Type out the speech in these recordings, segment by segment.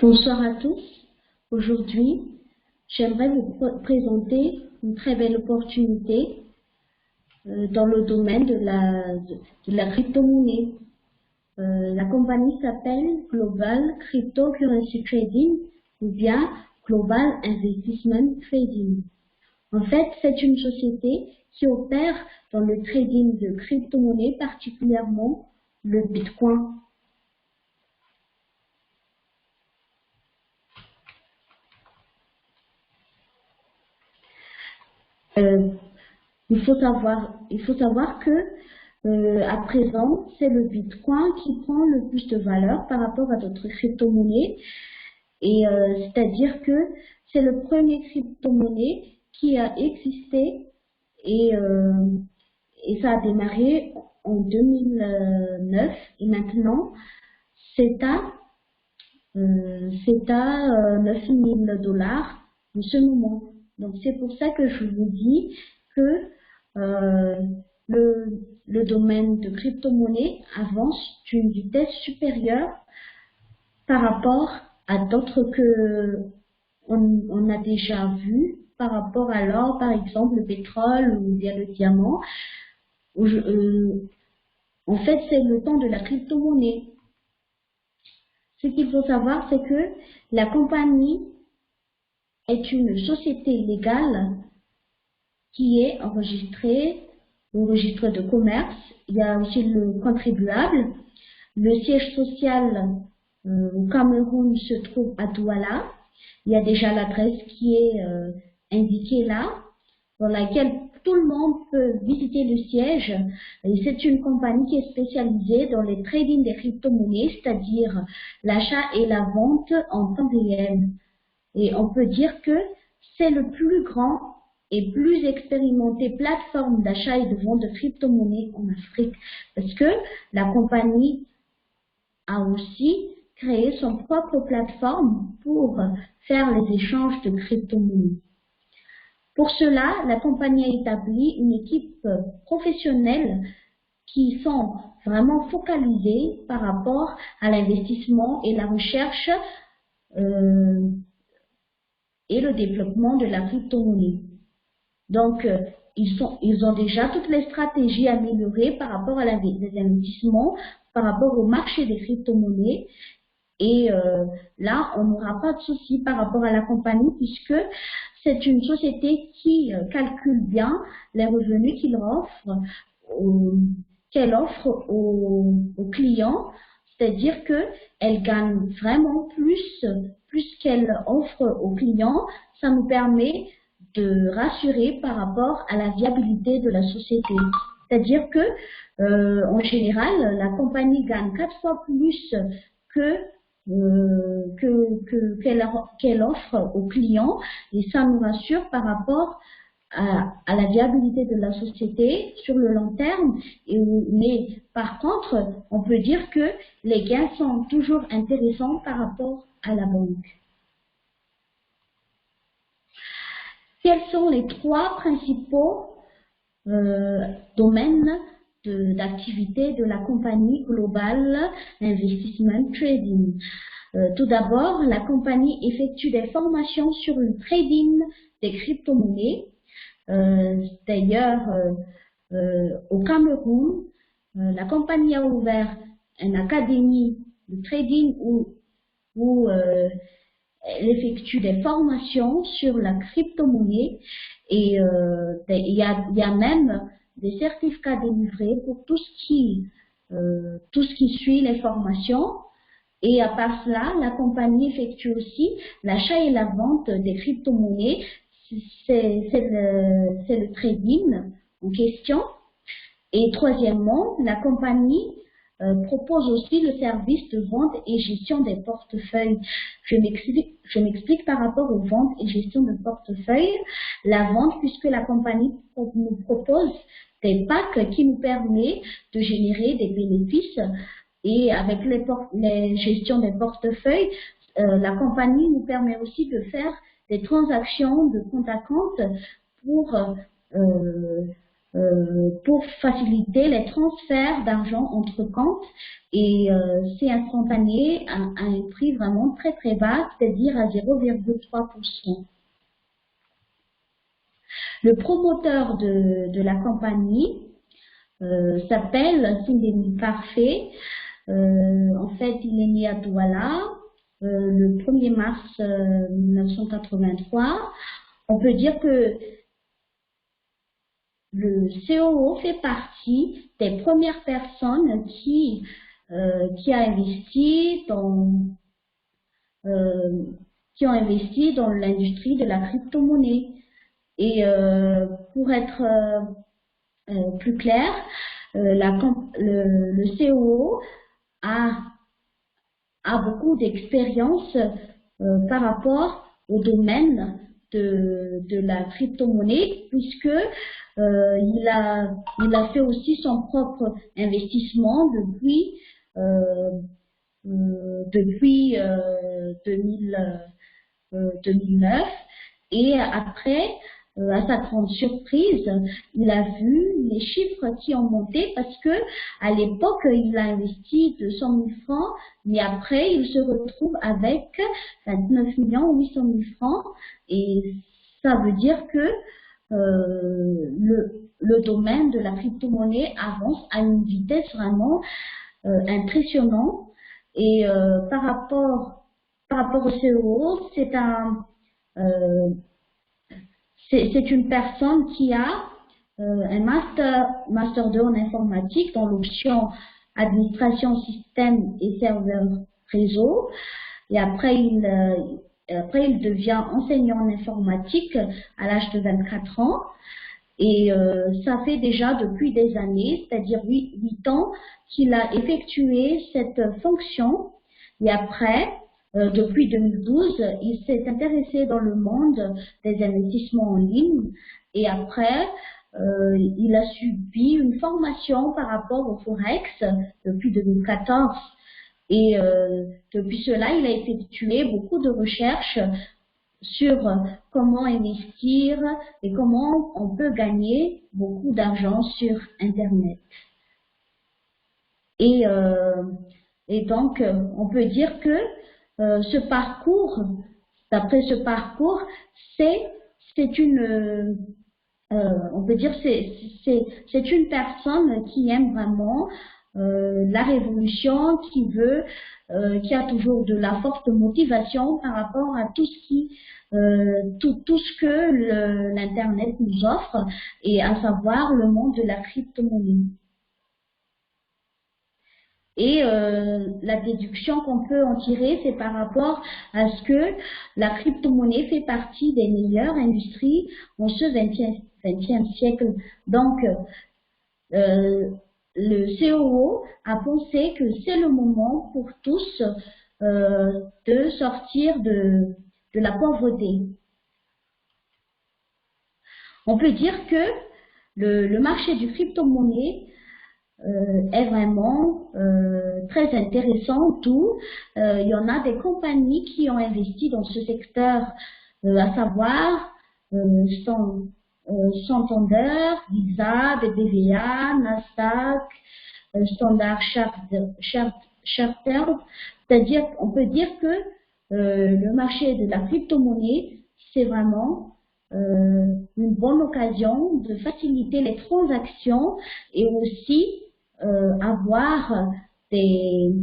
Bonsoir à tous. Aujourd'hui, j'aimerais vous présenter une très belle opportunité dans le domaine de la crypto-monnaie. La compagnie s'appelle Global Cryptocurrency Trading ou bien Global Investment Trading. En fait, c'est une société qui opère dans le trading de crypto-monnaies, particulièrement le Bitcoin. Il faut savoir que à présent, c'est le Bitcoin qui prend le plus de valeur par rapport à d'autres crypto-monnaies. Et c'est-à-dire que c'est le premier crypto-monnaie qui a existé et ça a démarré en 2009 et maintenant c'est à 9 000 $ en ce moment. Donc c'est pour ça que je vous dis que le domaine de crypto-monnaie avance d'une vitesse supérieure par rapport à d'autres que on a déjà vu, par rapport à l'or, par exemple, le pétrole ou bien le diamant. En fait, c'est le temps de la crypto-monnaie. Ce qu'il faut savoir, c'est que la compagnie est une société légale qui est enregistrée au registre de commerce. Il y a aussi le contribuable. Le siège social au Cameroun se trouve à Douala. Il y a déjà l'adresse qui est indiquée là, dans laquelle tout le monde peut visiter le siège. C'est une compagnie qui est spécialisée dans les trading des crypto-monnaies, c'est-à-dire l'achat et la vente en temps réel. Et on peut dire que c'est le plus grand et plus expérimenté plateforme d'achat et de vente de crypto-monnaies en Afrique, parce que la compagnie a aussi créé son propre plateforme pour faire les échanges de crypto-monnaies. Pour cela, la compagnie a établi une équipe professionnelle qui sont vraiment focalisées par rapport à l'investissement et la recherche et le développement de la crypto-monnaie. Donc, ils ont déjà toutes les stratégies améliorées par rapport à les investissements, par rapport au marché des crypto-monnaies. Et là, on n'aura pas de souci par rapport à la compagnie puisque c'est une société qui calcule bien les revenus qu'elle offre aux clients. C'est-à-dire qu'elle gagne vraiment plus qu'elle offre aux clients. Ça nous permet de rassurer par rapport à la viabilité de la société. C'est-à-dire que, en général, la compagnie gagne 4 fois plus qu'elle offre aux clients, et ça nous rassure par rapport à la viabilité de la société sur le long terme. Mais par contre, on peut dire que les gains sont toujours intéressants par rapport à la banque. Quels sont les 3 principaux domaines d'activité de la compagnie Global Investment Trading? Tout d'abord, la compagnie effectue des formations sur le trading des crypto-monnaies. D'ailleurs, au Cameroun, la compagnie a ouvert une académie de trading où elle effectue des formations sur la crypto-monnaie et il y a même des certificats délivrés pour tout ce qui suit les formations. Et à part cela, la compagnie effectue aussi l'achat et la vente des crypto-monnaies. C'est le trading en question. Et troisièmement, la compagnie propose aussi le service de vente et gestion des portefeuilles. Je m'explique par rapport aux ventes et gestion de portefeuille. La vente, puisque la compagnie nous propose des packs qui nous permettent de générer des bénéfices. Et avec les gestions des portefeuilles, la compagnie nous permet aussi de faire des transactions de compte à compte pour pour faciliter les transferts d'argent entre comptes et c'est instantané à un prix vraiment très très bas, c'est-à-dire à 0,3%. Le promoteur de la compagnie s'appelle Sindeni Parfait. En fait, il est né à Douala le 1er mars 1983. On peut dire que le COO fait partie des premières personnes qui a investi qui ont investi dans l'industrie de la crypto-monnaie. Et pour être plus clair, le COO a beaucoup d'expérience par rapport au domaine de la crypto-monnaie, puisque il a fait aussi son propre investissement depuis 2009. Et après, à sa grande surprise, il a vu les chiffres qui ont monté parce que à l'époque, il a investi 200 000 francs, mais après, il se retrouve avec 29 800 000 francs. Et ça veut dire que le domaine de la crypto-monnaie avance à une vitesse vraiment impressionnante. Et par rapport au COO, c'est une personne qui a un master 2 en informatique dans l'option administration système et serveur réseau. Et après, il devient enseignant en informatique à l'âge de 24 ans. Et ça fait déjà depuis des années, c'est-à-dire 8 ans, qu'il a effectué cette fonction. Et après, depuis 2012, il s'est intéressé dans le monde des investissements en ligne. Et après, il a subi une formation par rapport au Forex depuis 2014. Et depuis cela, il a effectué beaucoup de recherches sur comment investir et comment on peut gagner beaucoup d'argent sur Internet. Et donc, on peut dire que ce parcours, d'après ce parcours, c'est une personne qui aime vraiment la révolution, qui a toujours de la forte motivation par rapport à tout ce que l'Internet nous offre, et à savoir le monde de la crypto-monnaie. Et la déduction qu'on peut en tirer, c'est par rapport à ce que la crypto-monnaie fait partie des meilleures industries en ce 20e siècle. Donc, le COO a pensé que c'est le moment pour tous de sortir de la pauvreté. On peut dire que le marché du crypto-monnaie est vraiment très intéressant, d'où il y en a des compagnies qui ont investi dans ce secteur, à savoir Santander, Visa, BBVA, Nasdaq, Standard Chartered. C'est-à-dire, on peut dire que le marché de la crypto-monnaie, c'est vraiment une bonne occasion de faciliter les transactions et aussi avoir des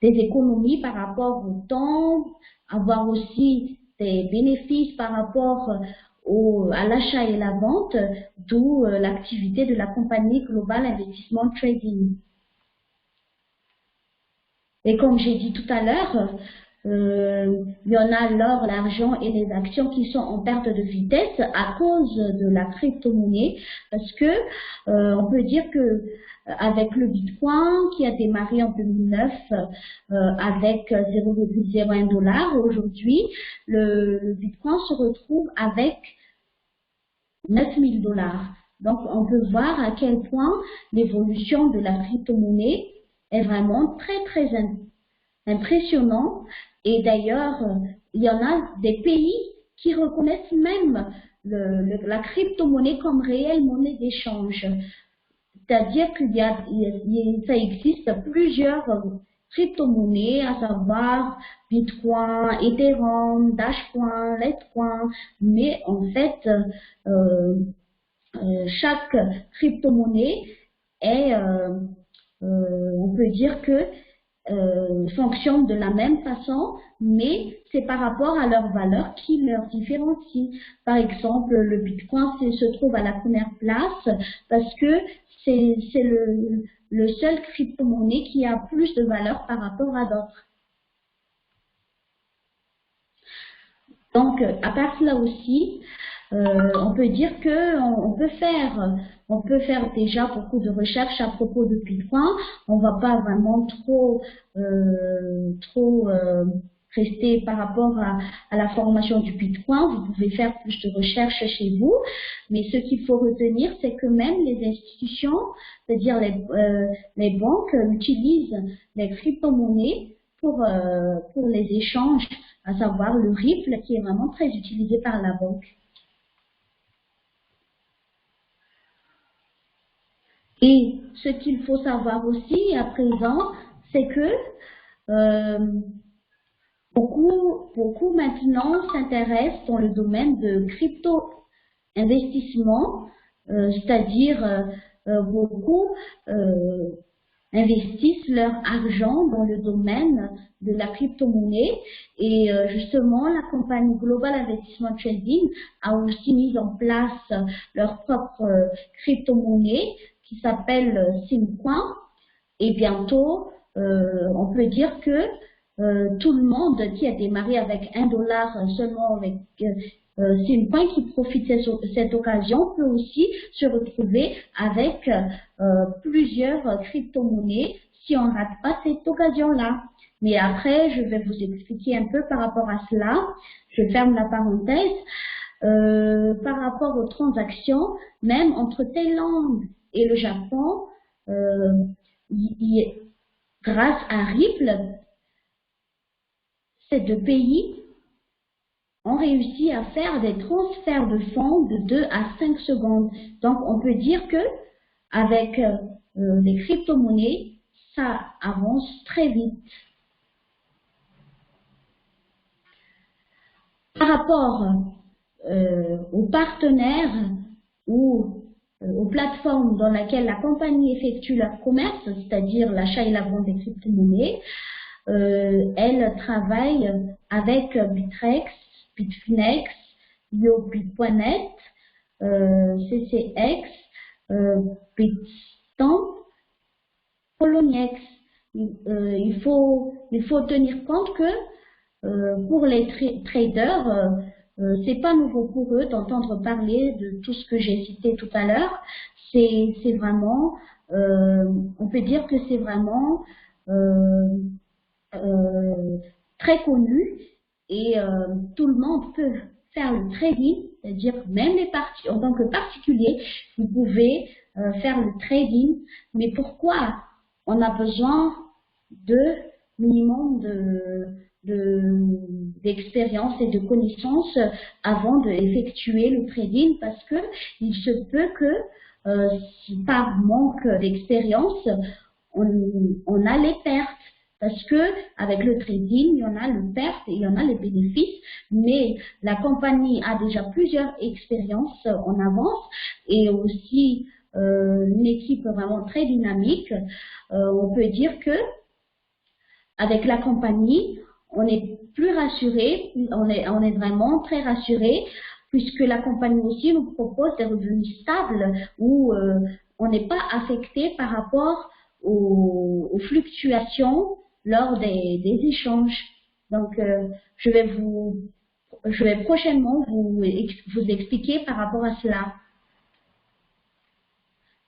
économies par rapport au temps, avoir aussi des bénéfices par rapport à l'achat et la vente, d'où l'activité de la compagnie Global Investment Trading. Et comme j'ai dit tout à l'heure, il y en a l'or, l'argent et les actions qui sont en perte de vitesse à cause de la crypto-monnaie, parce que on peut dire que avec le Bitcoin qui a démarré en 2009 avec 0,01 $, aujourd'hui le Bitcoin se retrouve avec 9 000 $. Donc on peut voir à quel point l'évolution de la crypto-monnaie est vraiment très très impressionnant. Et d'ailleurs, il y en a des pays qui reconnaissent même la crypto-monnaie comme réelle monnaie d'échange. C'est-à-dire ça existe plusieurs crypto-monnaies, à savoir Bitcoin, Ethereum, Dashcoin, Litecoin, mais en fait, chaque crypto-monnaie est, on peut dire que fonctionne de la même façon, mais c'est par rapport à leur valeur qui leur différencie. Par exemple, le Bitcoin se trouve à la première place parce que c'est le seul crypto-monnaie qui a plus de valeur par rapport à d'autres. Donc, à part cela aussi, on peut dire que on peut faire déjà beaucoup de recherches à propos de Bitcoin. On va pas vraiment trop rester par rapport à la formation du Bitcoin. Vous pouvez faire plus de recherches chez vous. Mais ce qu'il faut retenir, c'est que même les institutions, c'est-à-dire les banques, utilisent les crypto-monnaies pour les échanges, à savoir le Ripple qui est vraiment très utilisé par la banque. Et ce qu'il faut savoir aussi à présent, c'est que beaucoup maintenant s'intéressent dans le domaine de crypto-investissement, c'est-à-dire beaucoup investissent leur argent dans le domaine de la crypto-monnaie et justement la compagnie Global Investment Trading a aussi mis en place leur propre crypto-monnaie qui s'appelle Simcoin et bientôt on peut dire que tout le monde qui a démarré avec $1 seulement avec Simcoin qui profite de cette occasion peut aussi se retrouver avec plusieurs crypto-monnaies si on ne rate pas cette occasion-là. Mais après, je vais vous expliquer un peu par rapport à cela. Je ferme la parenthèse. Par rapport aux transactions, même entre Thaïlande et le Japon, grâce à Ripple, ces deux pays ont réussi à faire des transferts de fonds de 2 à 5 secondes. Donc, on peut dire que avec les crypto-monnaies, ça avance très vite. Par rapport aux partenaires ou aux plateformes dans lesquelles la compagnie effectue leur commerce, c'est-à-dire l'achat et la vente des crypto-monnaies, elle travaille avec Bitrex, Bitfinex, Yobit.net, CCX, Bitstamp, Poloniex. Il faut tenir compte que pour les traders, c'est pas nouveau pour eux d'entendre parler de tout ce que j'ai cité tout à l'heure. C'est vraiment, on peut dire que c'est vraiment très connu et tout le monde peut faire le trading, c'est-à-dire même les parties en tant que particulier, vous pouvez faire le trading. Mais pourquoi on a besoin de minimum d'expérience et de connaissances avant d'effectuer le trading? Parce que il se peut que par manque d'expérience, on a les pertes. Parce que avec le trading, il y en a le perte et il y en a les bénéfices, mais la compagnie a déjà plusieurs expériences en avance et aussi une équipe vraiment très dynamique. On peut dire que avec la compagnie, on est plus rassuré, on est vraiment très rassuré puisque la compagnie aussi nous propose des revenus stables où on n'est pas affecté par rapport aux fluctuations lors des échanges. Donc, je vais prochainement vous expliquer par rapport à cela.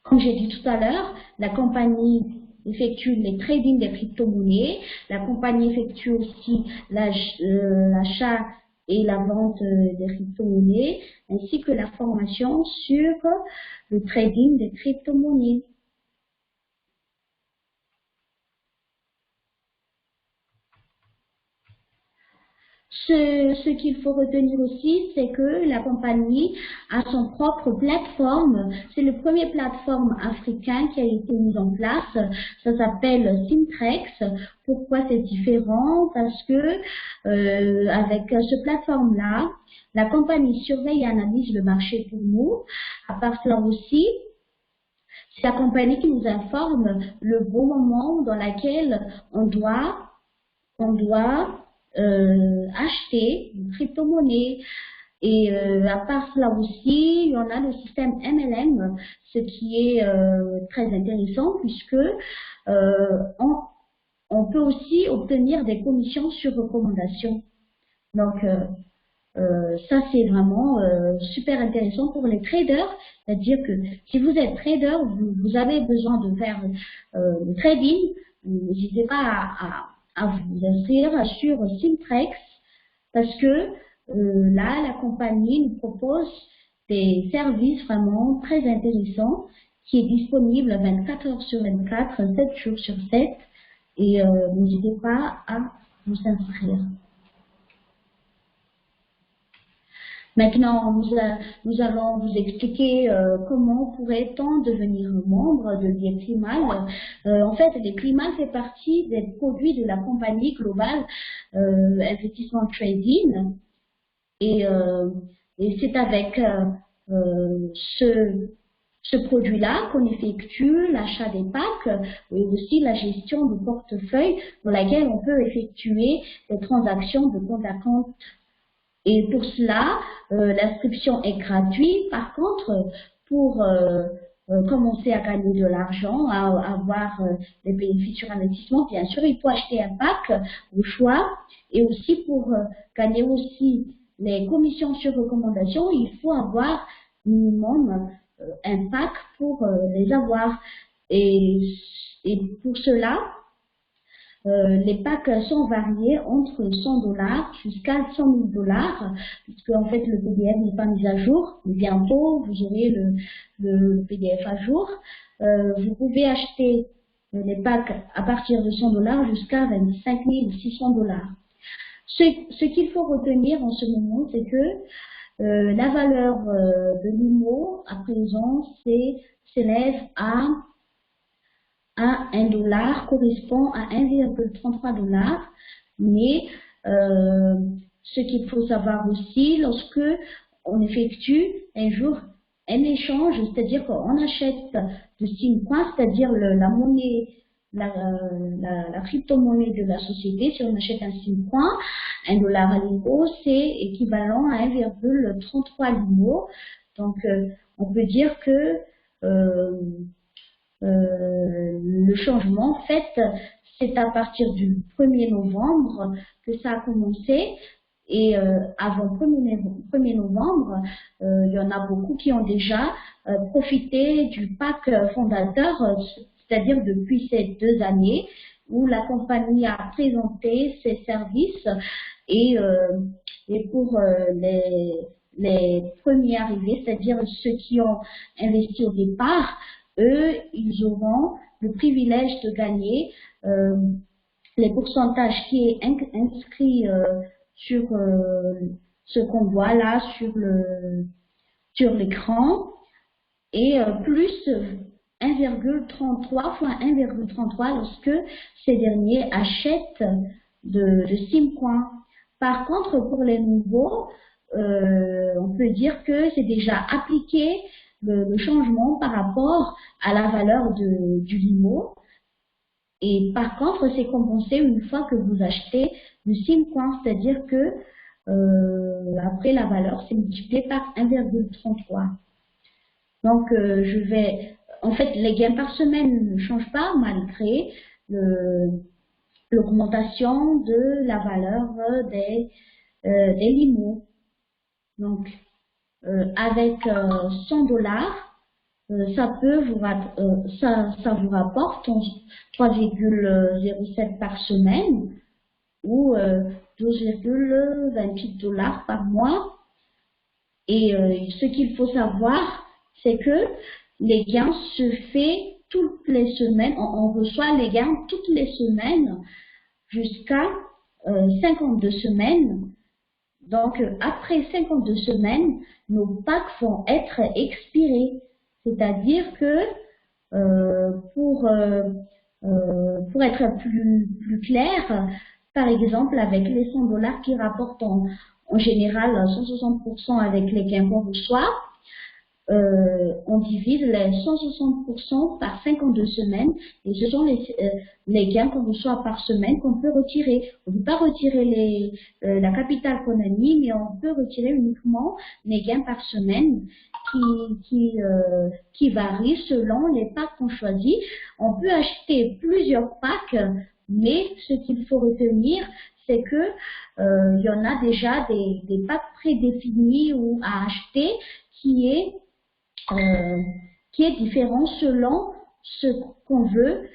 Comme j'ai dit tout à l'heure, la compagnie effectue les trading des crypto-monnaies. La compagnie effectue aussi l'achat et la vente des crypto-monnaies, ainsi que la formation sur le trading des crypto-monnaies. Ce qu'il faut retenir aussi, c'est que la compagnie a son propre plateforme. C'est le premier plateforme africain qui a été mise en place. Ça s'appelle Simtrex. Pourquoi c'est différent? Parce que avec ce plateforme-là, la compagnie surveille et analyse le marché pour nous. À part cela aussi, c'est la compagnie qui nous informe le bon moment dans lequel on doit acheter une crypto-monnaie. Et à part cela aussi, on a le système MLM, ce qui est très intéressant puisque on peut aussi obtenir des commissions sur recommandation. Donc ça c'est vraiment super intéressant pour les traders, c'est-à-dire que si vous êtes trader, vous avez besoin de faire le trading, n'hésitez pas à vous inscrire sur Simtrex parce que là, la compagnie nous propose des services vraiment très intéressants qui est disponible 24 heures sur 24, 7 jours sur 7 et n'hésitez pas à vous inscrire. Maintenant, nous allons vous expliquer comment pourrait-on devenir membre de l'IECLIMAL. En fait, l'IECLIMAL fait partie des produits de la compagnie globale Investissement Trading. Et c'est avec ce produit-là qu'on effectue l'achat des packs et aussi la gestion du portefeuille dans laquelle on peut effectuer des transactions de compte à compte. Et pour cela, l'inscription est gratuite. Par contre, pour commencer à gagner de l'argent, à avoir des bénéfices sur investissement, bien sûr, il faut acheter un pack au choix. Et aussi pour gagner aussi les commissions sur recommandation, il faut avoir minimum un pack pour les avoir. Et pour cela, les packs sont variés entre $100 jusqu'à $100 000, puisque en fait le PDF n'est pas mis à jour. Mais bientôt, vous aurez le PDF à jour. Vous pouvez acheter les packs à partir de $100 jusqu'à 25 600 $. Ce qu'il faut retenir en ce moment, c'est que la valeur de l'IMO à présent s'élève à $1 correspond à 1,33 $. Mais ce qu'il faut savoir aussi, lorsque on effectue un jour un échange, c'est-à-dire qu'on achète de Simcoin, c'est-à-dire la monnaie, la crypto-monnaie de la société, si on achète un Simcoin, $1 à l'IMO, c'est équivalent à 1,33 l'IMO. Donc on peut dire que le changement, en fait, c'est à partir du 1er novembre que ça a commencé. Et avant 1er novembre, il y en a beaucoup qui ont déjà profité du pack fondateur, c'est-à-dire depuis ces 2 années où la compagnie a présenté ses services et pour les premiers arrivés, c'est-à-dire ceux qui ont investi au départ, eux, ils auront le privilège de gagner les pourcentages qui est inscrit sur ce qu'on voit là sur l'écran et plus 1,33 fois 1,33 lorsque ces derniers achètent de Simcoin. Par contre, pour les nouveaux, on peut dire que c'est déjà appliqué le changement par rapport à la valeur du LIMO. Et par contre, c'est compensé une fois que vous achetez du Simcoin, c'est-à-dire que après la valeur, c'est multiplié par 1,33. Donc, en fait, les gains par semaine ne changent pas malgré l'augmentation de la valeur des LIMO. Donc, avec $100, ça vous rapporte 3,07 par semaine ou 12,28 $ par mois. Et ce qu'il faut savoir, c'est que les gains se font toutes les semaines, on reçoit les gains toutes les semaines jusqu'à 52 semaines. Donc, après 52 semaines, nos packs vont être expirés. C'est-à-dire que pour être plus clair, par exemple, avec les 100 dollars qui rapportent en général 160% avec les gains qu'on reçoit, on divise les 160% par 52 semaines et ce sont les gains qu'on reçoit par semaine qu'on peut retirer. On ne peut pas retirer la capitale qu'on a mis, mais on peut retirer uniquement les gains par semaine qui varient selon les packs qu'on choisit. On peut acheter plusieurs packs, mais ce qu'il faut retenir, c'est que il y en a déjà des packs prédéfinis ou à acheter qui est différent selon ce qu'on veut,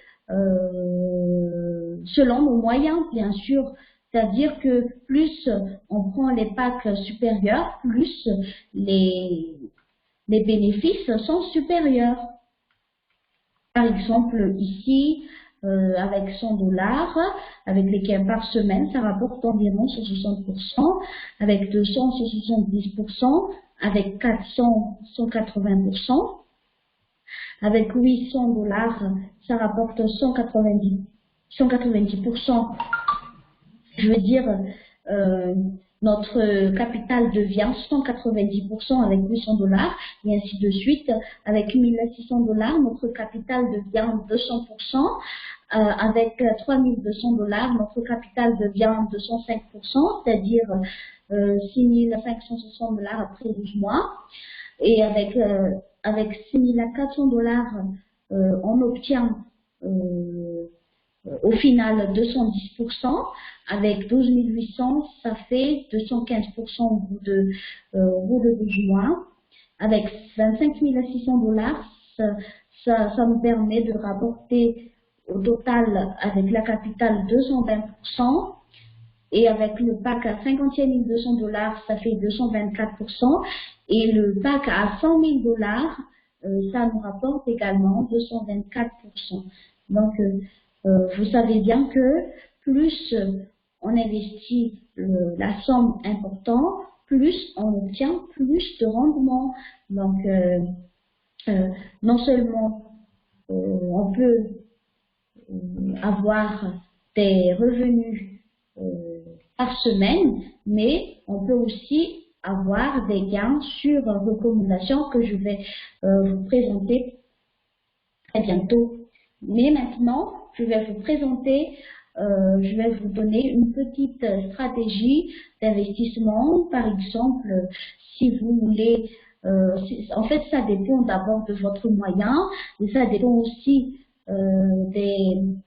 selon nos moyens, bien sûr. C'est-à-dire que plus on prend les packs supérieurs, plus les bénéfices sont supérieurs. Par exemple, ici, avec 100 dollars, avec les gains par semaine, ça rapporte environ 160%, avec 200, 170%, avec 400, 180%, avec 800 dollars, ça rapporte 190%. Je veux dire, notre capital devient 190% avec 800 dollars et ainsi de suite. Avec 1600 dollars, notre capital devient 200%. Avec 3200 dollars, notre capital devient 205%, c'est-à-dire 6560 dollars après 12 mois. Et avec 6400 dollars, on obtient au final 210%. Avec 12 800, ça fait 215% au bout de 12 mois. Avec 25 600 dollars, ça me permet de rapporter au total avec la capitale 220%. Et avec le pack à 51 200 dollars, ça fait 224%. Et le pack à 100 000 dollars, ça nous rapporte également 224%. Donc, vous savez bien que plus on investit la somme importante, plus on obtient plus de rendement. Donc, non seulement on peut avoir des revenus par semaine, mais on peut aussi avoir des gains sur recommandation que je vais vous présenter très bientôt. Mais maintenant, je vais vous présenter, je vais vous donner une petite stratégie d'investissement. Par exemple, si vous voulez, en fait, ça dépend d'abord de votre moyen, mais ça dépend aussi de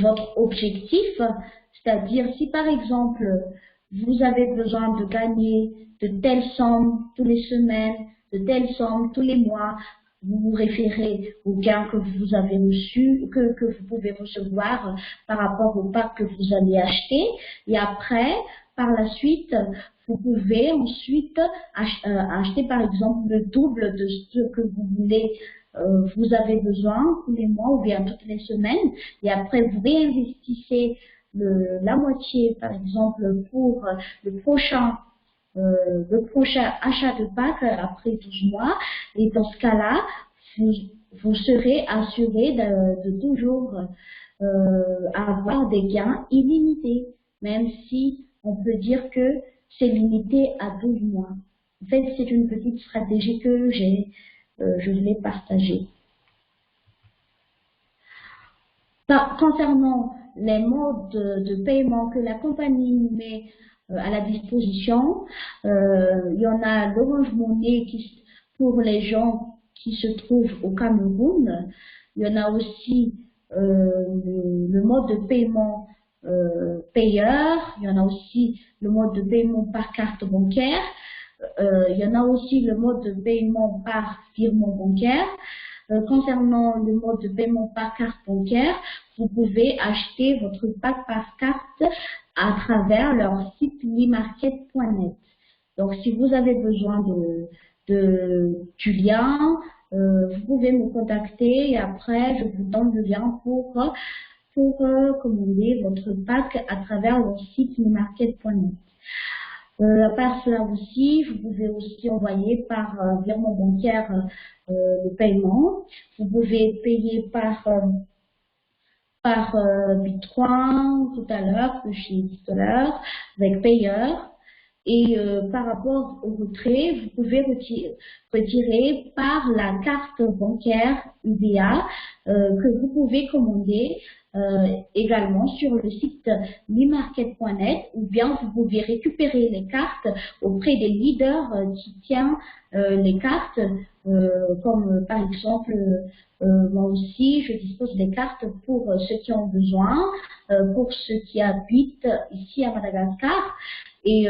votre objectif. C'est-à-dire, si par exemple, vous avez besoin de gagner de telles sommes tous les semaines, de telles sommes tous les mois, vous vous référez aux gains que vous avez reçus, que vous pouvez recevoir par rapport au pack que vous allez acheter. Et après, par la suite, vous pouvez ensuite acheter par exemple le double de ce que vous voulez, vous avez besoin tous les mois ou bien toutes les semaines. Et après, vous réinvestissez la moitié, par exemple, pour le prochain achat de pack après 12 mois. Et dans ce cas-là, vous serez assuré de toujours avoir des gains illimités, même si on peut dire que c'est limité à 12 mois. En fait, c'est une petite stratégie que je voulais partager. Concernant les modes de paiement que la compagnie nous met à la disposition, il y en a l'Orange Money pour les gens qui se trouvent au Cameroun. Il y en a aussi le mode de paiement payeur. Il y en a aussi le mode de paiement par carte bancaire. Il y en a aussi le mode de paiement par virement bancaire. Concernant le mode de paiement par carte bancaire, vous pouvez acheter votre pack par carte à travers leur site limarket.net. Donc, si vous avez besoin du lien, vous pouvez me contacter et après, je vous donne le lien pour commander votre pack à travers leur site limarket.net. À part cela aussi, vous pouvez aussi envoyer par virement bancaire le paiement. Vous pouvez payer par Bitcoin tout à l'heure, que j'ai dit tout à l'heure, avec payeur. Et par rapport au retrait, vous pouvez retirer par la carte bancaire UBA que vous pouvez commander également sur le site limarket.net, ou bien vous pouvez récupérer les cartes auprès des leaders qui tiennent les cartes, comme par exemple moi aussi je dispose des cartes pour ceux qui ont besoin, pour ceux qui habitent ici à Madagascar. Et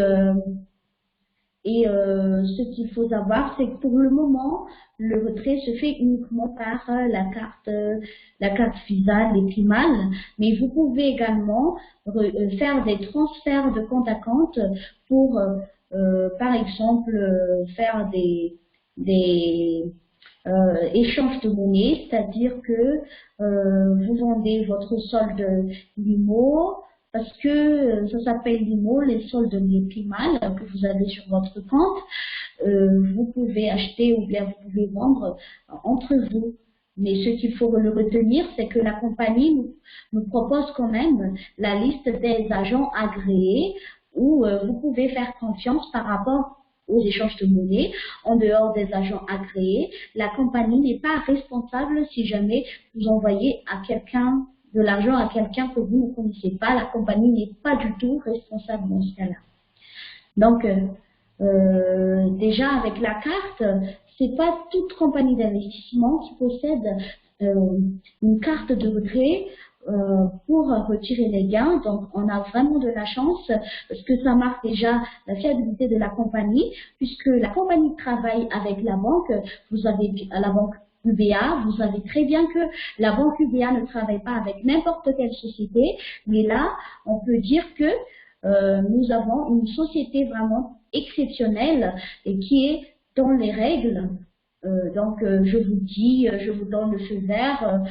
ce qu'il faut savoir, c'est que pour le moment, le retrait se fait uniquement par la carte Visa, les Climal, mais vous pouvez également faire des transferts de compte à compte pour, par exemple, faire des échanges de monnaie, c'est-à-dire que vous vendez votre solde LIMO, parce que ça s'appelle LIMO, les soldes les Climal que vous avez sur votre compte. Vous pouvez acheter ou bien vous pouvez vendre entre vous. Mais ce qu'il faut le retenir, c'est que la compagnie nous propose quand même la liste des agents agréés où vous pouvez faire confiance par rapport aux échanges de monnaie. En dehors des agents agréés, la compagnie n'est pas responsable si jamais vous envoyez à quelqu'un de l'argent à quelqu'un que vous ne connaissez pas. La compagnie n'est pas du tout responsable dans ce cas-là. Donc, déjà avec la carte, c'est pas toute compagnie d'investissement qui possède une carte de retrait pour retirer les gains. Donc, on a vraiment de la chance parce que ça marque déjà la fiabilité de la compagnie, puisque la compagnie travaille avec la banque. Vous avez la banque UBA, vous savez très bien que la banque UBA ne travaille pas avec n'importe quelle société, mais là, on peut dire que nous avons une société vraiment exceptionnelle et qui est dans les règles. Donc, je vous dis, je vous donne le feu vert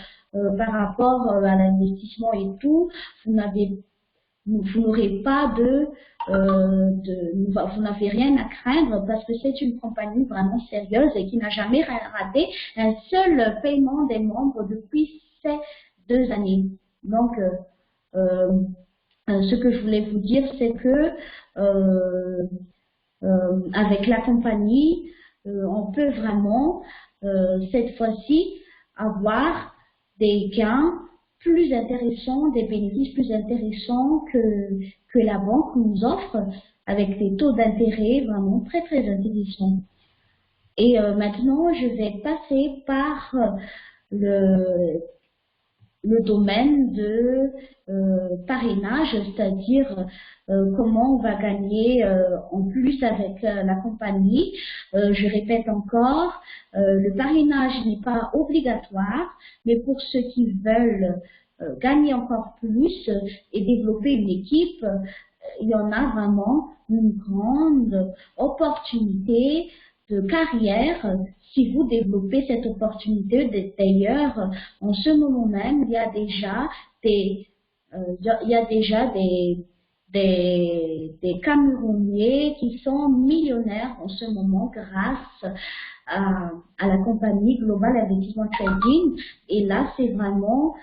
par rapport à l'investissement et tout. Vous n'aurez pas vous n'avez rien à craindre parce que c'est une compagnie vraiment sérieuse et qui n'a jamais raté un seul paiement des membres depuis ces 2 années. Donc, ce que je voulais vous dire, c'est que avec la compagnie, on peut vraiment, cette fois-ci, avoir des gains plus intéressants, des bénéfices plus intéressants que la banque nous offre, avec des taux d'intérêt vraiment très très intéressants. Et maintenant, je vais passer par le domaine de parrainage, c'est-à-dire comment on va gagner en plus avec la compagnie. Je répète encore, le parrainage n'est pas obligatoire, mais pour ceux qui veulent gagner encore plus et développer une équipe, il y en a vraiment une grande opportunité de carrière si vous développez cette opportunité. D'ailleurs, en ce moment même, il y a déjà des Camerounais qui sont millionnaires en ce moment grâce à la compagnie Global Investissement Trading. Et là, c'est vraiment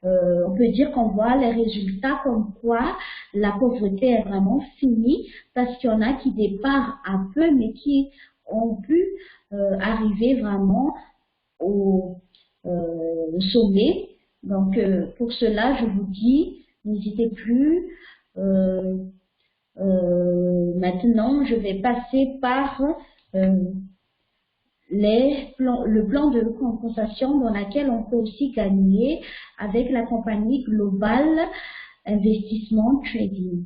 on peut dire qu'on voit les résultats comme quoi la pauvreté est vraiment finie parce qu'il y en a qui départent un peu mais qui ont pu arriver vraiment au sommet. Donc pour cela, je vous dis, n'hésitez plus. Maintenant, je vais passer par le plan de compensation dans laquelle on peut aussi gagner avec la compagnie Global Investissement Trading.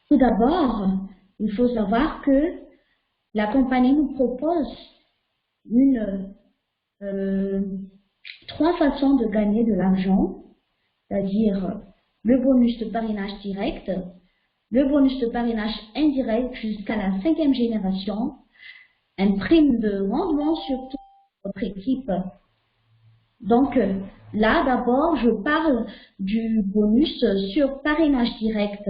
Tout d'abord, il faut savoir que la compagnie nous propose 3 façons de gagner de l'argent, c'est-à-dire le bonus de parrainage direct, le bonus de parrainage indirect jusqu'à la 5e génération, une prime de rendement sur toute votre équipe. Donc là, d'abord, je parle du bonus sur parrainage direct.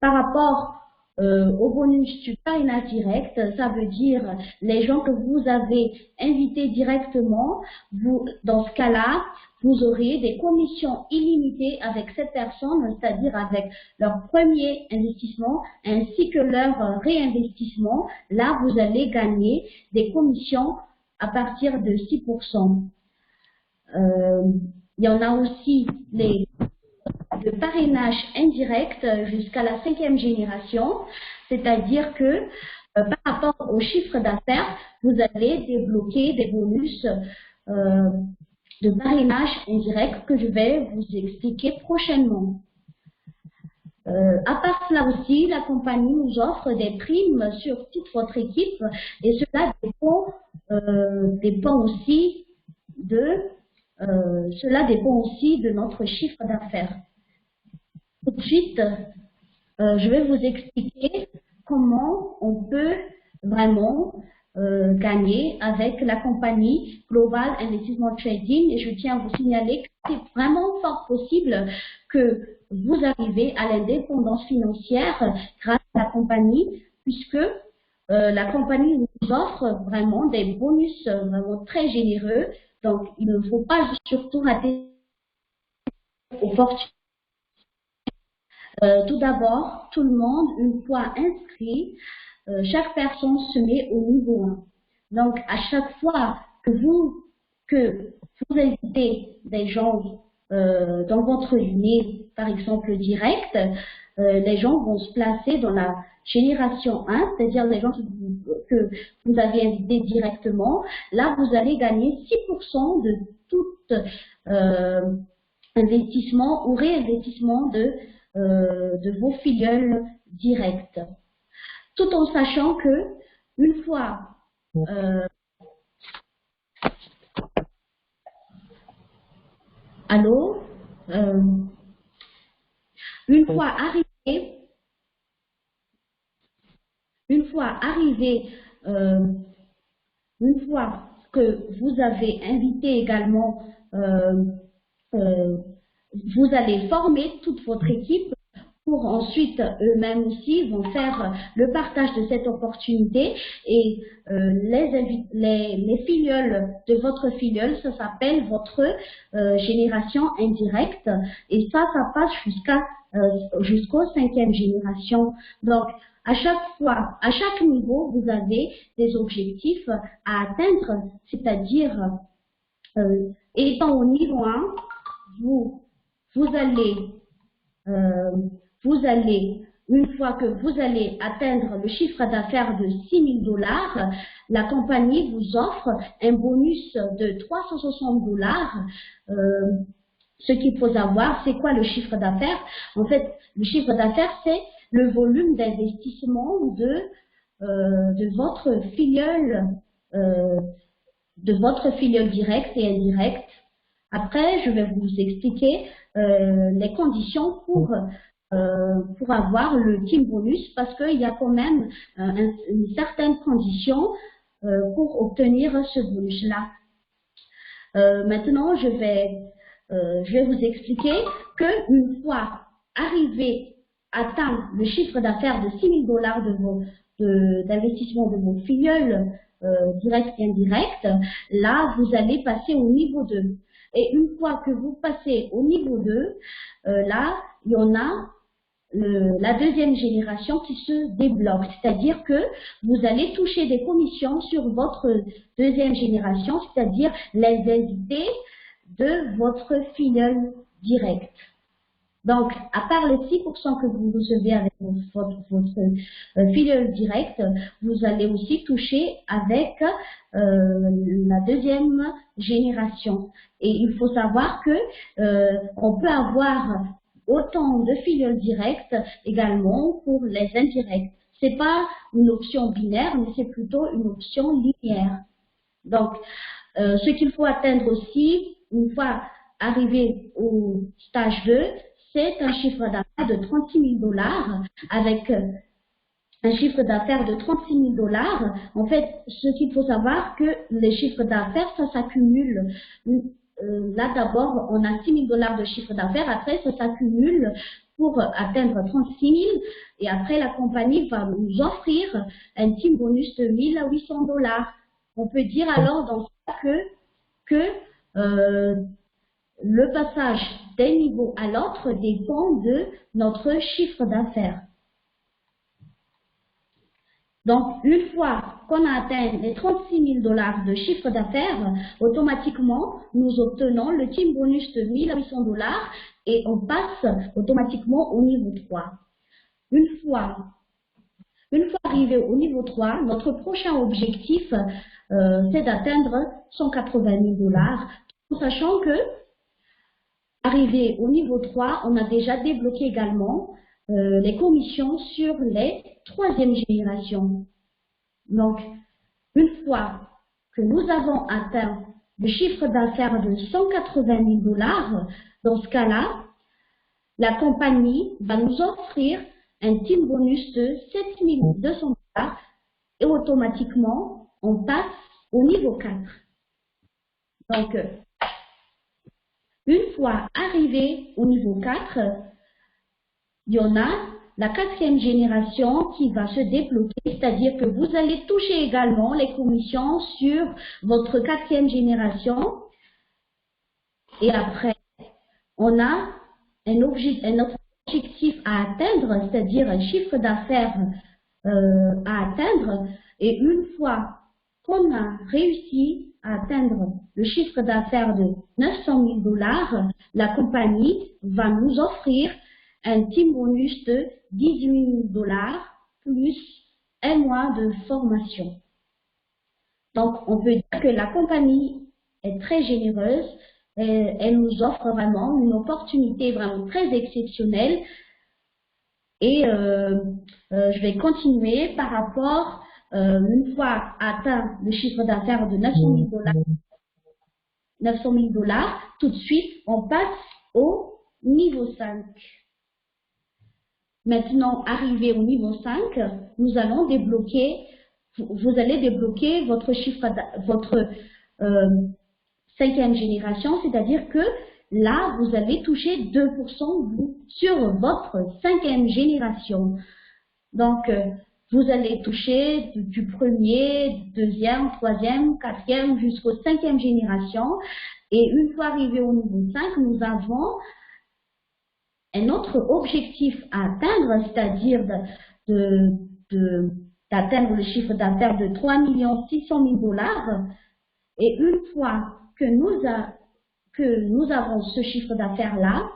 Par rapport au bonus du parrainage direct, ça veut dire les gens que vous avez invités directement, dans ce cas-là, vous aurez des commissions illimitées avec ces personnes, c'est-à-dire avec leur premier investissement ainsi que leur réinvestissement. Là, vous allez gagner des commissions à partir de 6%. Il y en a aussi le parrainage indirect jusqu'à la 5e génération, c'est-à-dire que par rapport au chiffre d'affaires, vous allez débloquer des bonus de parrainage indirect que je vais vous expliquer prochainement. À part cela aussi, la compagnie nous offre des primes sur toute votre équipe et cela dépend aussi de notre chiffre d'affaires. Tout de suite, je vais vous expliquer comment on peut vraiment gagner avec la compagnie Global Investment Trading. Et je tiens à vous signaler que c'est vraiment fort possible que vous arrivez à l'indépendance financière grâce à la compagnie, puisque la compagnie vous offre vraiment des bonus vraiment très généreux. Donc, il ne faut pas surtout rater l'opportunité. Tout d'abord, tout le monde, une fois inscrit, chaque personne se met au niveau 1. Donc, à chaque fois que vous invitez des gens dans votre unité, par exemple direct, les gens vont se placer dans la génération 1, c'est-à-dire les gens que vous avez invités directement. Là, vous allez gagner 6% de tout investissement ou réinvestissement de vos filleuls directs. Tout en sachant que, une fois une fois que vous avez invité également, vous allez former toute votre équipe pour ensuite eux-mêmes aussi vont faire le partage de cette opportunité et les filleuls de votre filleul, ça s'appelle votre génération indirecte et ça passe jusqu'au 5e génération. Donc, à chaque niveau, vous avez des objectifs à atteindre, c'est-à-dire, étant au niveau 1, une fois que vous allez atteindre le chiffre d'affaires de $6 000, la compagnie vous offre un bonus de $360. Ce qu'il faut savoir, c'est quoi le chiffre d'affaires? En fait, le chiffre d'affaires, c'est le volume d'investissement de votre filleul direct et indirect. Après, je vais vous expliquer les conditions pour avoir le team bonus parce qu'il y a quand même une certaine condition pour obtenir ce bonus-là. Maintenant, je vais vous expliquer qu'une fois atteint le chiffre d'affaires de $6 000 d'investissement de vos filleuls direct et indirect, là, vous allez passer au niveau 2. Et une fois que vous passez au niveau 2, là, il y en a la 2e génération qui se débloque. C'est-à-dire que vous allez toucher des commissions sur votre 2e génération, c'est-à-dire les invités de votre filleul direct. Donc, à part les 6% que vous recevez avec votre filleul direct, vous allez aussi toucher avec la 2e génération. Et il faut savoir que on peut avoir autant de filleuls directs également pour les indirects. C'est pas une option binaire, mais c'est plutôt une option linéaire. Donc, ce qu'il faut atteindre aussi, une fois arrivé au stage 2, c'est un chiffre d'affaires de $36 000 avec un chiffre d'affaires de $36 000. En fait, ce qu'il faut savoir, que les chiffres d'affaires, ça s'accumule. là d'abord, on a 6 000 $ de chiffre d'affaires, après ça s'accumule pour atteindre 36 000 et après la compagnie va nous offrir un team bonus de 1 800 $. On peut dire alors dans ça que le passage d'un niveau à l'autre dépend de notre chiffre d'affaires. Donc, une fois qu'on a atteint les 36 000 $ de chiffre d'affaires, automatiquement, nous obtenons le team bonus de 1 800 $ et on passe automatiquement au niveau 3. Une fois arrivé au niveau 3, notre prochain objectif, c'est d'atteindre 180 000 $, en sachant que, arrivé au niveau 3, on a déjà débloqué également les commissions sur les 3e générations. Donc, une fois que nous avons atteint le chiffre d'affaires de 180 000 $, dans ce cas-là, la compagnie va nous offrir un team bonus de 7 200 $ et automatiquement, on passe au niveau 4. Donc, une fois arrivé au niveau 4, il y en a la 4e génération qui va se débloquer, c'est-à-dire que vous allez toucher également les commissions sur votre 4e génération. Et après, on a un autre objectif à atteindre, c'est-à-dire un chiffre d'affaires à atteindre. Et une fois qu'on a réussi à atteindre le chiffre d'affaires de 900 000 $, la compagnie va nous offrir un team bonus de 18 000 $ plus un mois de formation. Donc, on peut dire que la compagnie est très généreuse et elle nous offre vraiment une opportunité vraiment très exceptionnelle. Et je vais continuer par rapport, une fois atteint le chiffre d'affaires de 900 000 $, tout de suite, on passe au niveau 5. Maintenant, arrivé au niveau 5, nous allons débloquer, vous allez débloquer votre chiffre, votre 5e génération, c'est-à-dire que là, vous allez toucher 2% sur votre 5e génération. Donc, vous allez toucher du 1er, 2e, 3e, 4e jusqu'au 5e génération. Et une fois arrivé au niveau 5, nous avons un autre objectif à atteindre, c'est-à-dire d'atteindre le chiffre d'affaires de 3 600 000 $. Et une fois que nous avons ce chiffre d'affaires-là,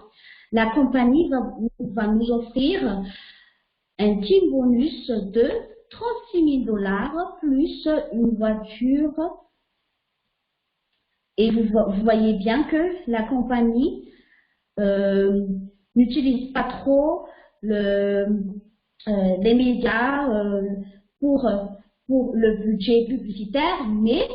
la compagnie va nous offrir un team bonus de 36 000 $ plus une voiture. Et vous voyez bien que la compagnie n'utilise pas trop les médias pour le budget publicitaire, mais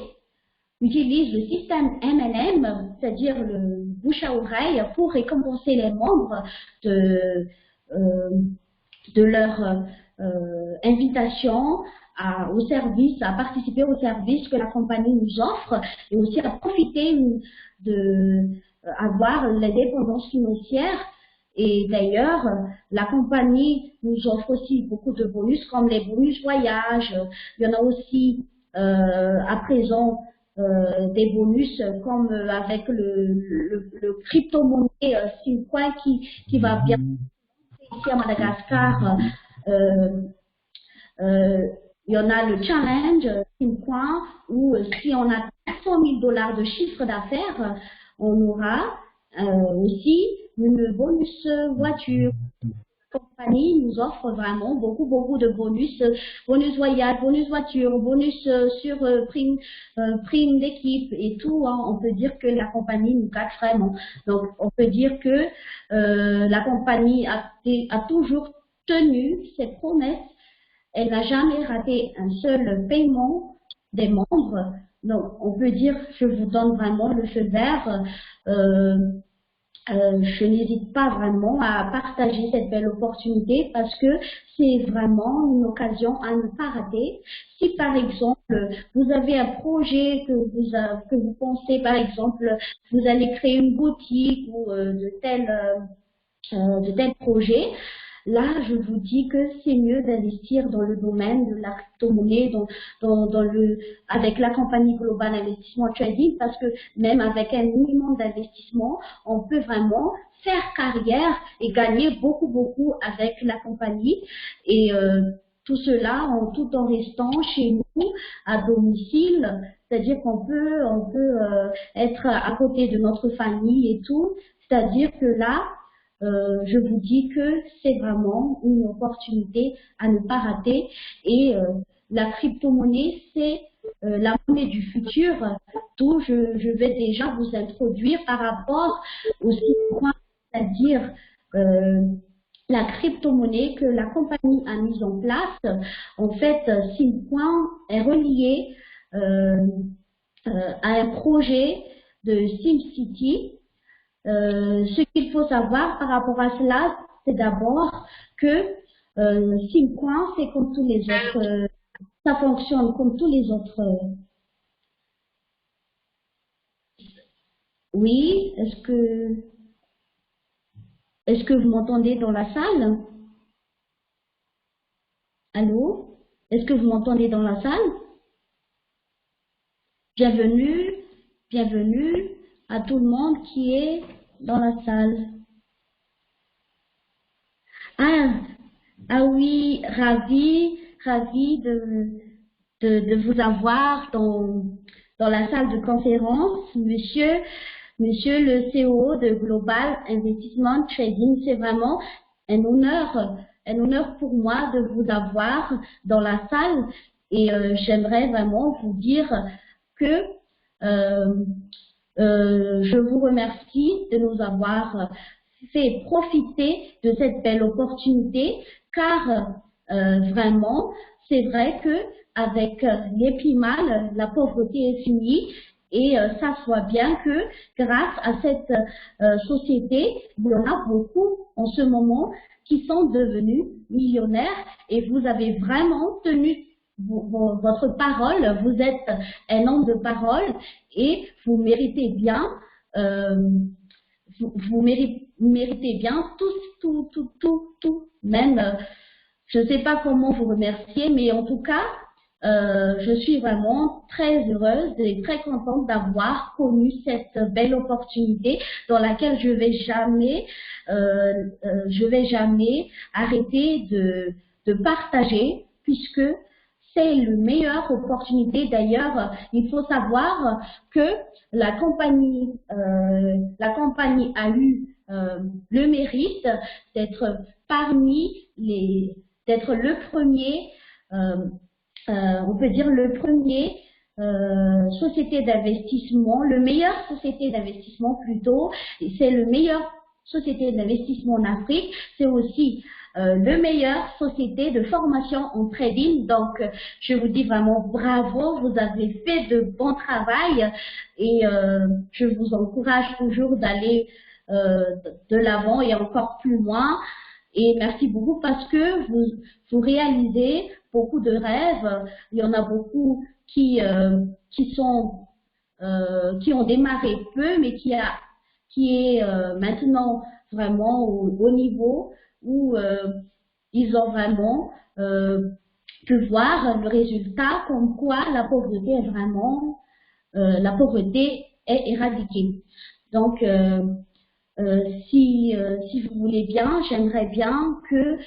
utilise le système MLM, c'est-à-dire le bouche à oreille, pour récompenser les membres de leur invitation au service, à participer au service que la compagnie nous offre et aussi à profiter avoir l'indépendance financière. Et d'ailleurs, la compagnie nous offre aussi beaucoup de bonus comme les bonus voyage. Il y en a aussi à présent des bonus comme avec le crypto-monnaie Simcoin qui va bien ici à Madagascar. Il y en a le challenge Simcoin où si on a 100 000 $ de chiffre d'affaires, on aura aussi une bonus voiture. La compagnie nous offre vraiment beaucoup de bonus, bonus voyage, bonus voiture, bonus sur prime d'équipe et tout. Hein. On peut dire que la compagnie nous gâte vraiment. Donc on peut dire que la compagnie a toujours tenu ses promesses. Elle n'a jamais raté un seul paiement des membres. Donc on peut dire, je vous donne vraiment le feu vert je n'hésite pas vraiment à partager cette belle opportunité parce que c'est vraiment une occasion à ne pas rater. Si par exemple vous avez un projet que vous pensez par exemple vous allez créer une boutique ou de tel projet, là, je vous dis que c'est mieux d'investir dans le domaine de la crypto-monnaie, avec la compagnie Global Investissement Trading, parce que même avec un minimum d'investissement, on peut vraiment faire carrière et gagner beaucoup, beaucoup avec la compagnie. Et tout cela tout en restant chez nous, à domicile, c'est-à-dire qu'on peut être à côté de notre famille et tout. C'est-à-dire que là, je vous dis que c'est vraiment une opportunité à ne pas rater et la crypto-monnaie, c'est la monnaie du futur, d'où je vais déjà vous introduire par rapport au Simcoin, c'est-à-dire euh, la crypto-monnaie que la compagnie a mise en place. En fait, Simcoin est relié euh, à un projet de SimCity. Ce qu'il faut savoir par rapport à cela, c'est d'abord que SimCoin, c'est comme tous les autres, ça fonctionne comme tous les autres. Oui, est-ce que vous m'entendez dans la salle? Allô? Est-ce que vous m'entendez dans la salle? Bienvenue, bienvenue à tout le monde qui est dans la salle. Ah, ah oui, ravi de vous avoir dans la salle de conférence, monsieur le CEO de Global Investissement Trading. C'est vraiment un honneur pour moi de vous avoir dans la salle et j'aimerais vraiment vous dire que euh, je vous remercie de nous avoir fait profiter de cette belle opportunité car vraiment, c'est vrai que avec l'EPIMAL, la pauvreté est finie et ça soit bien que grâce à cette société, il y en a beaucoup en ce moment qui sont devenus millionnaires et vous avez vraiment tenu votre parole, vous êtes un homme de parole et vous méritez bien euh, méritez bien tout. Même, je ne sais pas comment vous remercier, mais en tout cas, je suis vraiment très heureuse et très contente d'avoir connu cette belle opportunité dans laquelle je vais jamais arrêter de partager puisque c'est la meilleure opportunité. D'ailleurs, il faut savoir que la compagnie a eu le mérite d'être d'être le premier, euh, on peut dire le premier société d'investissement, le meilleur société d'investissement plutôt, c'est le meilleur société d'investissement en Afrique, c'est aussi le meilleur société de formation en trading. Donc, je vous dis vraiment bravo, vous avez fait de bon travail et je vous encourage toujours d'aller de l'avant et encore plus loin. Et merci beaucoup parce que vous réalisez beaucoup de rêves. Il y en a beaucoup qui ont démarré peu, mais qui est maintenant vraiment au niveau où ils ont vraiment pu voir le résultat comme quoi la pauvreté est éradiquée. Donc, si vous voulez bien, j'aimerais bien que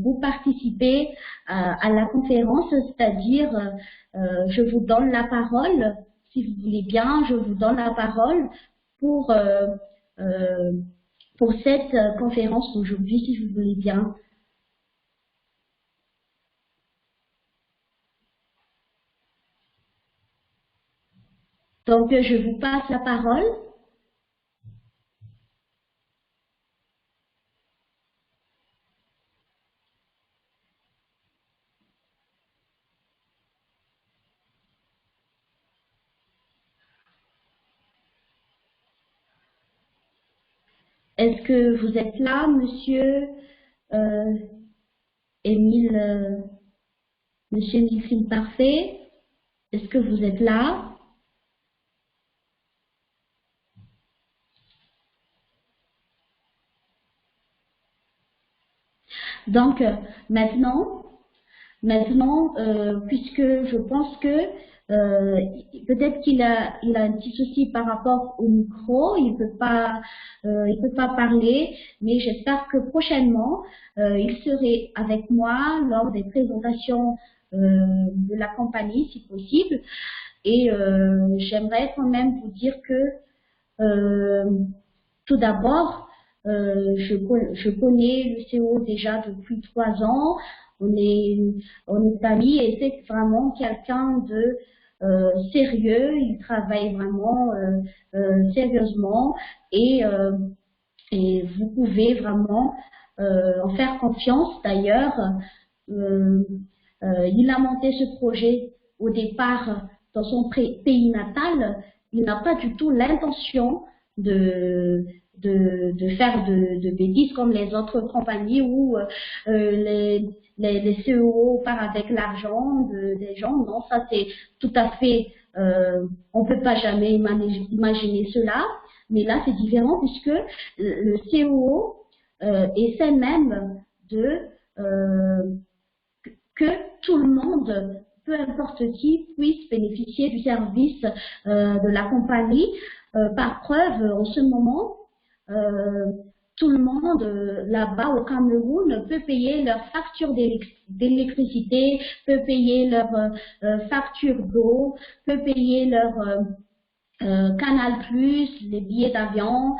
vous participez à la conférence, c'est-à-dire je vous donne la parole, si vous voulez bien, je vous donne la parole pour, euh, euh, pour cette conférence aujourd'hui, si vous voulez bien. Donc, je vous passe la parole. Est-ce que vous êtes là, monsieur Émile, monsieur Émile Parfait? Est-ce que vous êtes là? Donc, maintenant, puisque je pense que peut-être qu'il a un petit souci par rapport au micro, il peut pas parler, mais j'espère que prochainement il serait avec moi lors des présentations de la compagnie, si possible. Et j'aimerais quand même vous dire que tout d'abord, je connais le CO déjà depuis 3 ans. On est amis et c'est vraiment quelqu'un de sérieux. Il travaille vraiment sérieusement et vous pouvez vraiment en faire confiance. D'ailleurs, il a monté ce projet au départ dans son pays natal. Il n'a pas du tout l'intention de faire de bêtises comme les autres compagnies où les CEO partent avec l'argent des gens. Non, ça c'est tout à fait, on peut pas jamais imaginer cela. Mais là c'est différent puisque le CEO essaie même de que tout le monde, peu importe qui, puisse bénéficier du service de la compagnie. Par preuve, en ce moment, tout le monde là-bas au Cameroun peut payer leur facture d'électricité, peut payer leur facture d'eau, peut payer leur Canal+, les billets d'avion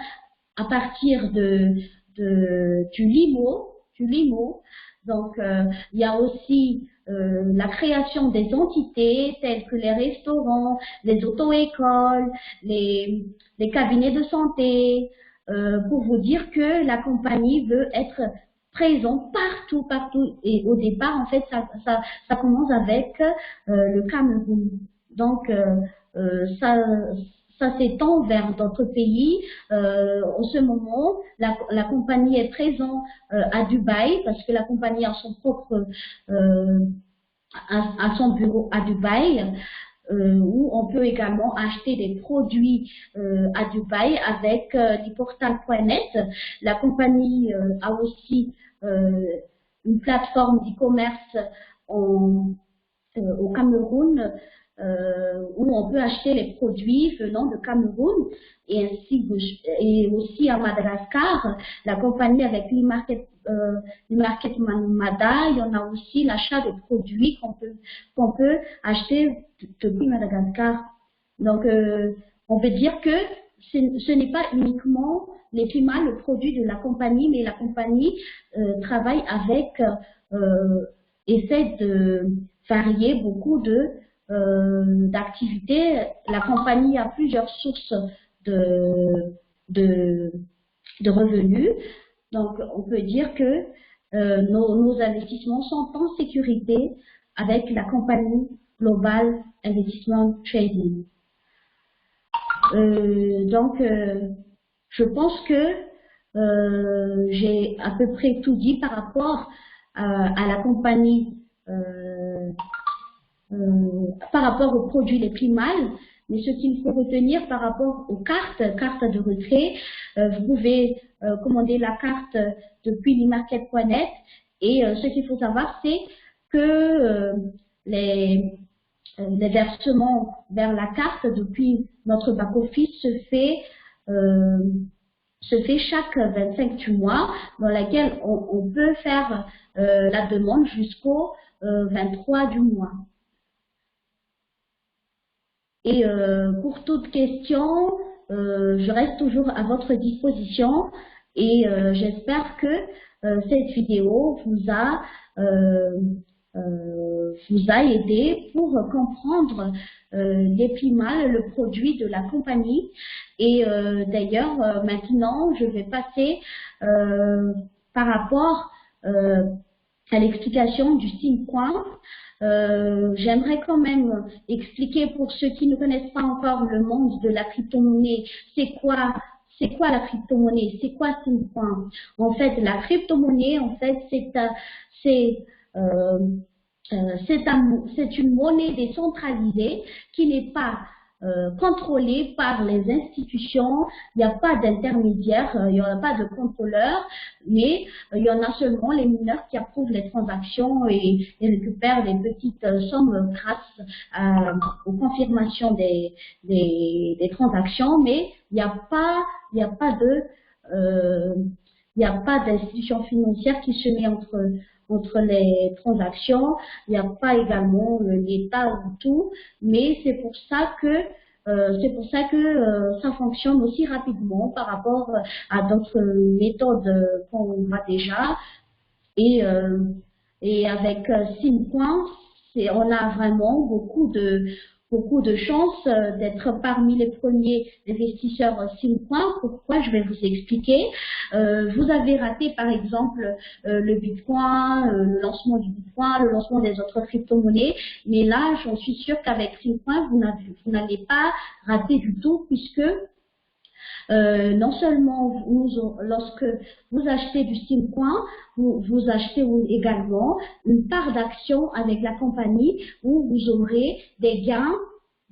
à partir du Limo. Donc, il y a aussi la création des entités telles que les restaurants, les auto-écoles, les cabinets de santé, pour vous dire que la compagnie veut être présente partout. Et au départ, en fait, ça commence avec le Cameroun. Donc, ça s'étend vers d'autres pays. En ce moment, la compagnie est présente à Dubaï parce que la compagnie a son propre à son bureau à Dubaï, où on peut également acheter des produits à Dubaï avec l'e-portal.net. La compagnie a aussi une plateforme d'e-commerce au Cameroun où on peut acheter les produits venant de Cameroun et aussi à Madagascar, la compagnie avec l'e-market Mada, il y en a aussi l'achat de produits qu'on peut acheter depuis Madagascar. Donc, on peut dire que ce n'est pas uniquement les climats, le produit de la compagnie, mais la compagnie travaille avec, essaie de varier beaucoup d'activités. La compagnie a plusieurs sources de revenus. Donc, on peut dire que nos investissements sont en sécurité avec la compagnie Global Investment Trading. Donc, je pense que j'ai à peu près tout dit par rapport à la compagnie, par rapport aux produits les plus mal. Mais ce qu'il faut retenir par rapport aux cartes de retrait, vous pouvez commander la carte depuis l'e-market.net et ce qu'il faut savoir, c'est que les versements vers la carte depuis notre back-office se fait chaque 25 du mois, dans laquelle on peut faire la demande jusqu'au 23 du mois. Et pour toute question, je reste toujours à votre disposition et j'espère que cette vidéo vous a aidé pour comprendre les plus mal le produit de la compagnie. Et d'ailleurs, maintenant, je vais passer par rapport à l'explication du SimCoin. J'aimerais quand même expliquer pour ceux qui ne connaissent pas encore le monde de la crypto-monnaie, c'est quoi c'est quoi la crypto-monnaie? C'est quoi Simcoin? En fait, la crypto-monnaie, en fait, euh, c'est une monnaie décentralisée qui n'est pas contrôlée par les institutions. Il n'y a pas d'intermédiaire, il n'y en a pas de contrôleur, mais il y en a seulement les mineurs qui approuvent les transactions et récupèrent des petites sommes grâce aux confirmations des transactions, mais il n'y a pas de il n'y a pas d'institution financière qui se met entre les transactions, il n'y a pas également l'État ou tout, mais c'est pour ça que ça fonctionne aussi rapidement par rapport à d'autres méthodes qu'on a déjà. Et, et avec Simcoin, on a vraiment beaucoup de chances d'être parmi les premiers investisseurs Simcoin. Pourquoi? Je vais vous expliquer. Vous avez raté par exemple le Bitcoin, le lancement du Bitcoin, le lancement des autres crypto-monnaies, mais là, j'en suis sûre qu'avec Simcoin, vous n'allez pas rater du tout, puisque non seulement lorsque vous achetez du Simcoin, vous achetez également une part d'action avec la compagnie où vous aurez des gains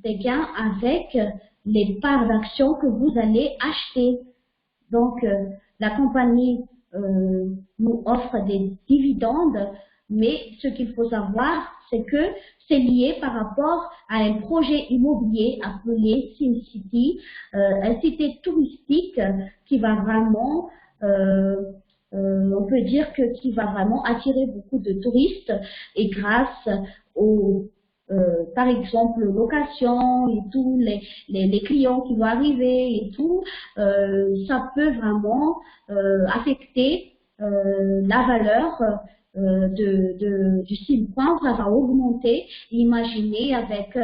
avec les parts d'action que vous allez acheter. Donc, la compagnie nous offre des dividendes, mais ce qu'il faut savoir, c'est que c'est lié par rapport à un projet immobilier appelé SimCity, un site touristique qui va vraiment, on peut dire qui va vraiment attirer beaucoup de touristes, et grâce aux par exemple, location et tout, les clients qui vont arriver et tout, ça peut vraiment affecter la valeur du Simcoin. Ça va augmenter. Imaginez avec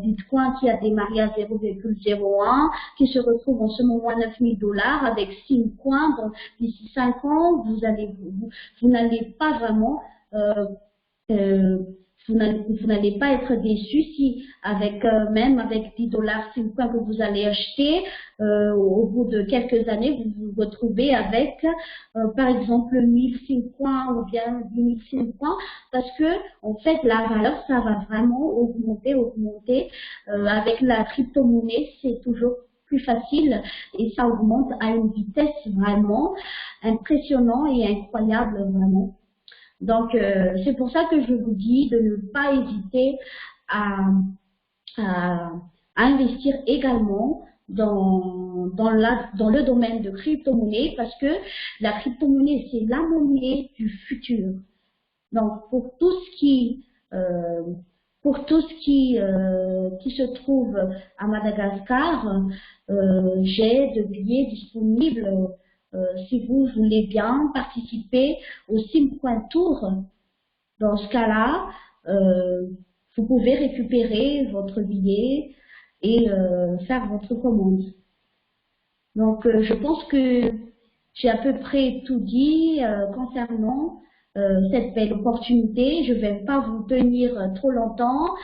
Bitcoin qui a démarré à 0,01, qui se retrouve en ce moment à 9 000 $, avec Simcoin, donc d'ici 5 ans, vous n'allez pas vraiment vous n'allez pas être déçu si même avec 10 $ Simcoin que vous allez acheter, au bout de quelques années, vous vous retrouvez avec par exemple 1000 Simcoin ou bien 10 000 Simcoin, parce que en fait la valeur, ça va vraiment augmenter. Avec la crypto-monnaie, c'est toujours plus facile et ça augmente à une vitesse vraiment impressionnante et incroyable vraiment. Donc, c'est pour ça que je vous dis de ne pas hésiter à investir également dans le domaine de crypto-monnaie, parce que la crypto-monnaie, c'est la monnaie du futur. Donc, pour tout ce qui se trouve à Madagascar, j'ai des billets disponibles. Si vous voulez bien participer au Simcoin Tour, dans ce cas-là, vous pouvez récupérer votre billet et faire votre commande. Donc, je pense que j'ai à peu près tout dit concernant cette belle opportunité. Je ne vais pas vous tenir trop longtemps,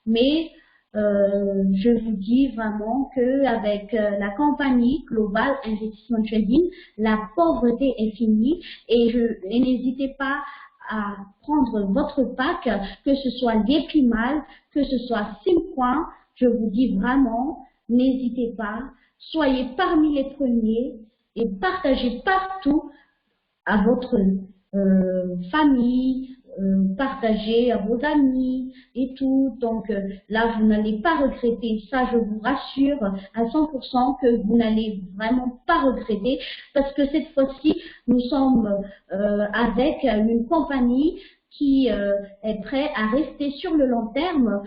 mais je vous dis vraiment qu'avec la compagnie Global Investment Trading, la pauvreté est finie, et n'hésitez pas à prendre votre pack, que ce soit Yepimal, que ce soit Simcoin. Je vous dis vraiment, n'hésitez pas, soyez parmi les premiers et partagez partout à votre famille, partagez à vos amis et tout. Donc là, vous n'allez pas regretter. Ça, je vous rassure à 100% que vous n'allez vraiment pas regretter, parce que cette fois-ci, nous sommes avec une compagnie qui est prêt à rester sur le long terme,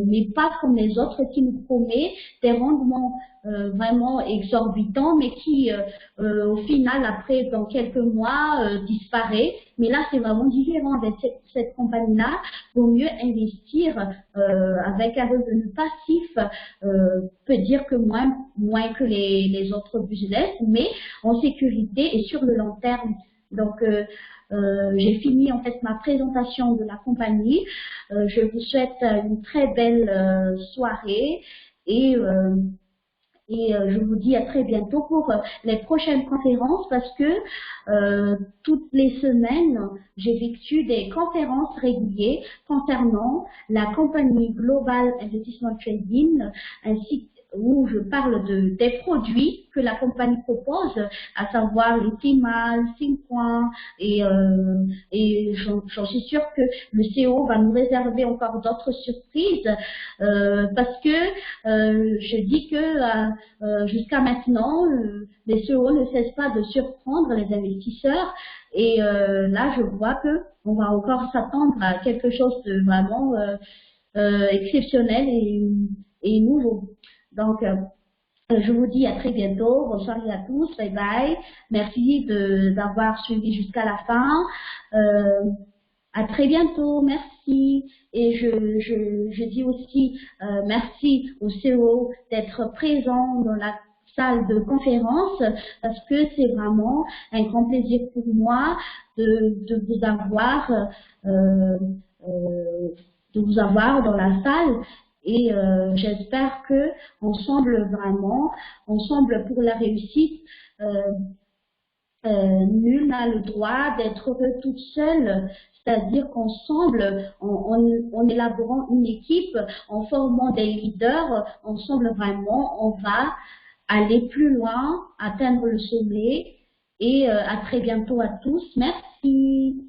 mais pas comme les autres qui nous promet des rendements vraiment exorbitants, mais qui au final, après, dans quelques mois, disparaît. Mais là, c'est vraiment différent avec cette compagnie-là. Il vaut mieux investir avec un revenu passif, peut dire que moins que les autres business, mais en sécurité et sur le long terme. Donc, j'ai fini en fait ma présentation de la compagnie. Je vous souhaite une très belle soirée, et Et je vous dis à très bientôt pour les prochaines conférences parce que toutes les semaines, j'effectue des conférences régulières concernant la compagnie Global Investissement Trading, ainsi où je parle des produits que la compagnie propose, à savoir les TIMAL, 5 points, et j'en suis sûre que le CEO va nous réserver encore d'autres surprises, parce que je dis que jusqu'à maintenant, les CEO ne cessent pas de surprendre les investisseurs, et là je vois que on va encore s'attendre à quelque chose de vraiment exceptionnel et nouveau. Donc, je vous dis à très bientôt. Bonsoir à tous. Bye bye. Merci d'avoir suivi jusqu'à la fin. À très bientôt. Merci. Et je dis aussi merci au CEO d'être présent dans la salle de conférence parce que c'est vraiment un grand plaisir pour moi de vous avoir dans la salle. Et j'espère que ensemble pour la réussite, nul n'a le droit d'être heureux toute seule. C'est-à-dire qu'ensemble, en élaborant une équipe, en formant des leaders, ensemble vraiment, on va aller plus loin, atteindre le sommet. Et à très bientôt à tous. Merci.